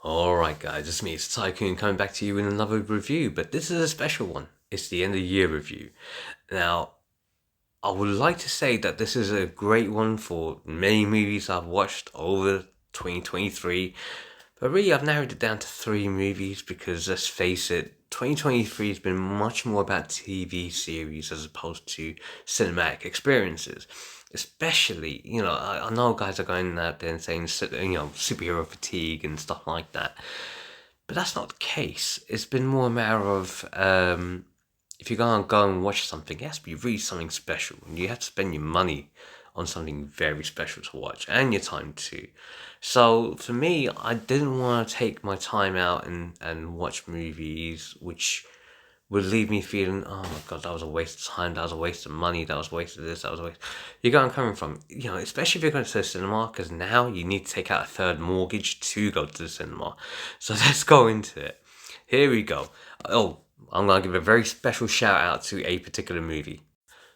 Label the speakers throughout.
Speaker 1: Alright guys, it's me, it's TYCOON coming back to you with another review, but this is a special one. It's the end of the year review. Now, I would like to say that this is a great one for many movies I've watched over 2023, but really I've narrowed it down to 3 movies because let's face it, 2023 has been much more about TV series as opposed to cinematic experiences. Especially, I know guys are going out there and saying, superhero fatigue and stuff like that. But that's not the case. It's been more a matter of if you're going to go and watch something, it has to be really something special. And you have to spend your money on something very special to watch and your time too. So for me, I didn't want to take my time out and watch movies which would leave me feeling, oh my god, that was a waste of time, that was a waste of money, that was a waste of this, that was a waste. You get where I'm coming from. Especially if you're going to the cinema, because now you need to take out a third mortgage to go to the cinema. So let's go into it. Here we go. Oh, I'm going to give a very special shout out to a particular movie.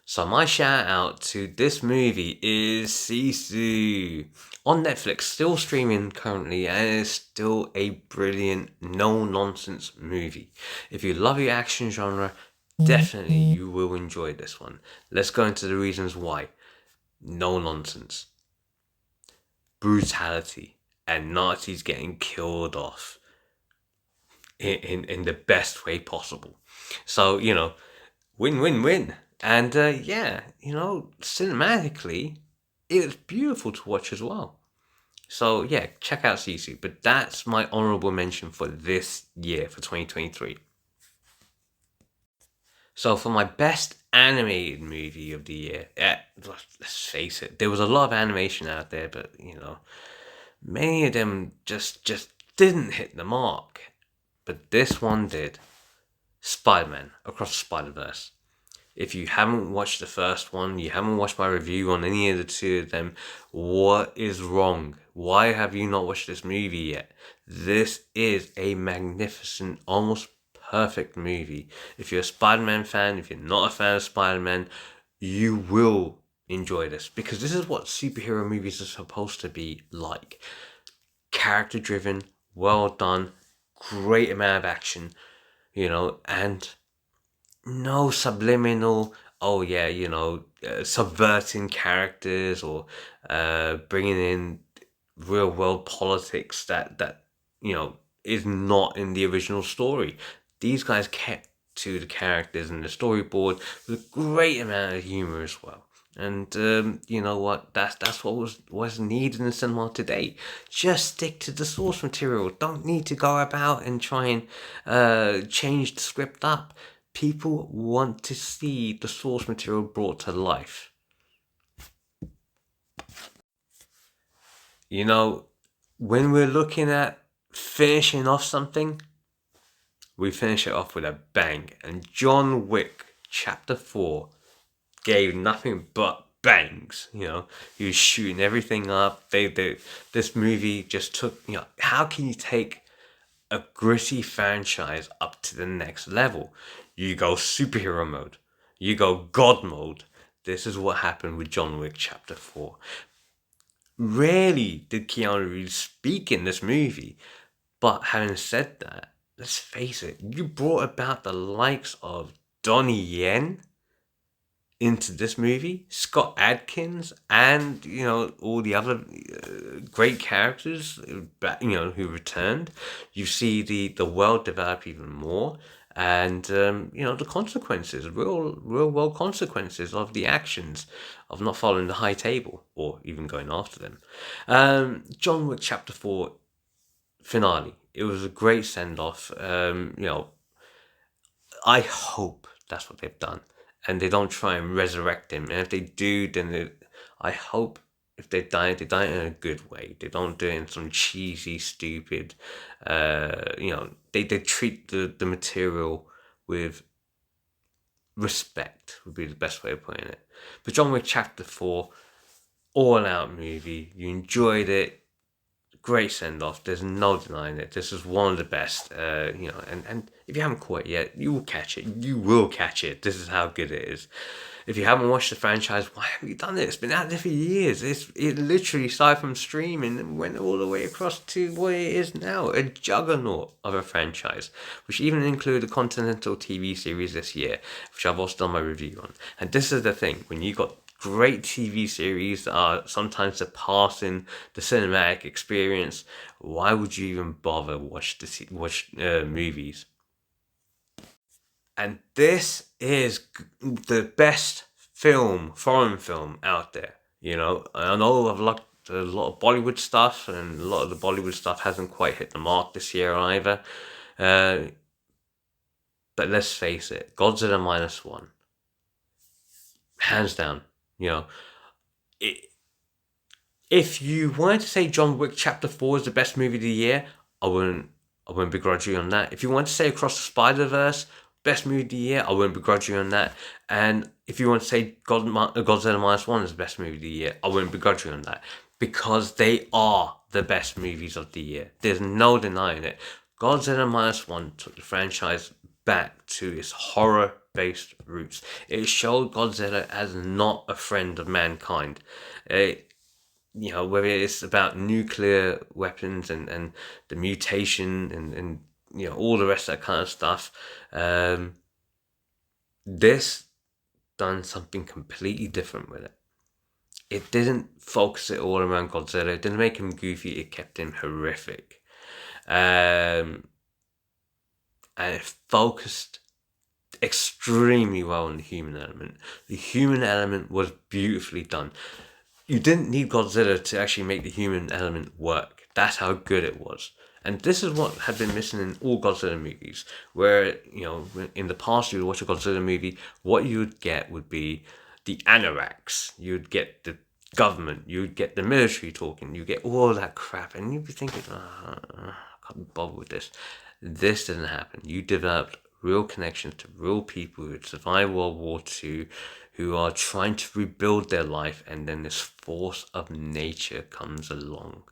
Speaker 1: So my shout out to this movie is Sisu on Netflix, still streaming currently, and it's still a brilliant, no-nonsense movie. If you love your action genre, definitely you will enjoy this one. Let's go into the reasons why. No nonsense, brutality, and Nazis getting killed off in the best way possible. So, win-win-win. And cinematically, it was beautiful to watch as well. So yeah, check out Sisu. But that's my honorable mention for this year, for 2023. So for my best animated movie of the year, let's face it, there was a lot of animation out there, but many of them just didn't hit the mark. But this one did. Spider-Man Across the Spider-Verse. If you haven't watched the first one, you haven't watched my review on any of the two of them, what is wrong? Why have you not watched this movie yet? This is a magnificent, almost perfect movie. If you're a Spider-Man fan, if you're not a fan of Spider-Man, you will enjoy this, because this is what superhero movies are supposed to be like. Character driven, well done, great amount of action, and no subliminal, subverting characters or bringing in real world politics that is not in the original story. These guys kept to the characters and the storyboard with a great amount of humor as well. And you know what? That's what was needed in cinema today. Just stick to the source material. Don't need to go about and try and change the script up. People want to see the source material brought to life. When we're looking at finishing off something, we finish it off with a bang. And John Wick Chapter 4 gave nothing but bangs. He was shooting everything up. This movie just took, how can you take a gritty franchise up to the next level? You go superhero mode. You go God mode. This is what happened with John Wick Chapter 4. Rarely did Keanu Reeves speak in this movie. But having said that, let's face it, you brought about the likes of Donnie Yen into this movie, Scott Adkins, and all the other great characters who returned. You see the world develop even more, and the consequences, real world consequences of the actions of not following the high table or even going after them. John Wick Chapter 4 finale. It was a great send off. I hope that's what they've done, and they don't try and resurrect him. And if they do, then I hope if they die in a good way. They don't do it in some cheesy, stupid. They treat the material with respect. Would be the best way of putting it. But John Wick Chapter 4, all out movie. You enjoyed it. great send off. There's no denying it. This is one of the best. And if you haven't caught it yet, you will catch it. You will catch it. This is how good it is. If you haven't watched the franchise, why haven't you done it? It's been out there for years. It literally started from streaming and went all the way across to what it is now, a juggernaut of a franchise, which even included a Continental TV series this year, which I've also done my review on. And this is the thing, when you got great TV series that are sometimes surpassing the cinematic experience, why would you even bother watch movies? And this is the best foreign film out there. I know I've looked at a lot of Bollywood stuff, and a lot of the Bollywood stuff hasn't quite hit the mark this year either. But let's face it, Godzilla -1, hands down. If you wanted to say John Wick Chapter 4 is the best movie of the year, I wouldn't begrudge you on that. If you want to say Across the Spider-Verse, best movie of the year, I wouldn't begrudge you on that. And if you want to say Godzilla -1 is the best movie of the year, I wouldn't begrudge you on that. Because they are the best movies of the year. There's no denying it. Godzilla -1 took the franchise back to its horror-based roots. It showed Godzilla as not a friend of mankind. Whether it's about nuclear weapons and the mutation and all the rest of that kind of stuff. This done something completely different with it. It didn't focus it all around Godzilla. It didn't make him goofy. It kept him horrific. And it focused extremely well on the human element. The human element was beautifully done. You didn't need Godzilla to actually make the human element work. That's how good it was. And this is what had been missing in all Godzilla movies, where, in the past you would watch a Godzilla movie, what you would get would be the anoraks, you'd get the government, you'd get the military talking, you get all that crap, and you'd be thinking, I can't bother with this. This didn't happen. You developed real connections to real people who had survived World War II, who are trying to rebuild their life, and then this force of nature comes along.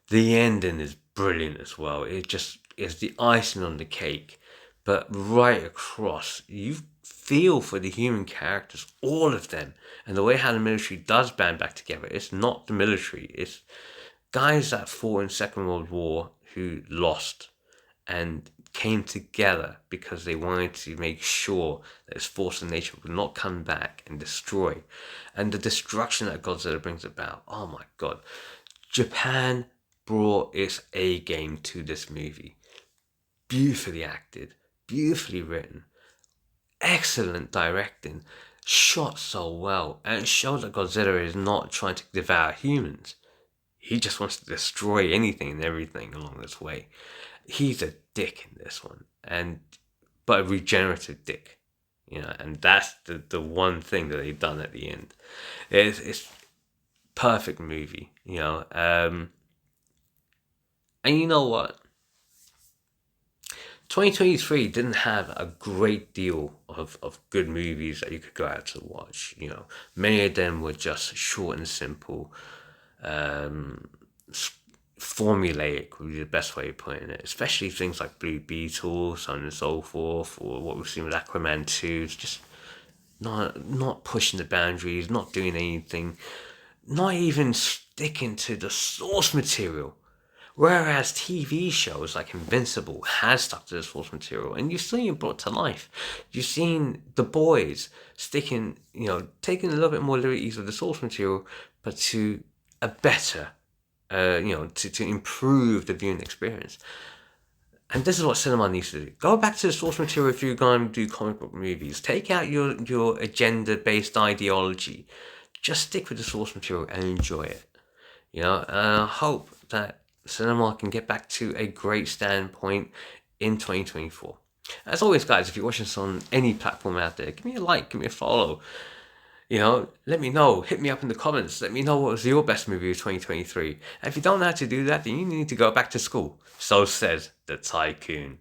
Speaker 1: The ending is brilliant as well. It just is the icing on the cake. But right across, you feel for the human characters, all of them. And the way how the military does band back together, it's not the military. It's guys that fought in Second World War who lost and came together because they wanted to make sure that this force of nature would not come back and destroy. And the destruction that Godzilla brings about, oh my god. Japan brought its A game to this movie. Beautifully acted, beautifully written, excellent directing, shot so well, and it shows that Godzilla is not trying to devour humans. He just wants to destroy anything and everything along this way. He's a dick in this one, but a regenerative dick, and that's the one thing that they've done at the end. It's perfect movie, and you know what? 2023 didn't have a great deal of good movies that you could go out to watch. Many of them were just short and simple, formulaic would be the best way of putting it. Especially things like Blue Beetle, so on and so forth, or what we've seen with Aquaman 2. It's just not pushing the boundaries, not doing anything, not even sticking to the source material. Whereas TV shows like Invincible has stuck to the source material, and you've seen it brought to life. You've seen The Boys taking a little bit more liberties with the source material, but to a better, to improve the viewing experience. And this is what cinema needs to do. Go back to the source material if you're going to do comic book movies. Take out your agenda-based ideology. Just stick with the source material and enjoy it. And I hope that cinema can get back to a great standpoint in 2024. As always, guys, if you're watching this on any platform out there, give me a like, give me a follow. Let me know. Hit me up in the comments. Let me know what was your best movie of 2023. And if you don't know how to do that, then you need to go back to school. So says the Tycoon.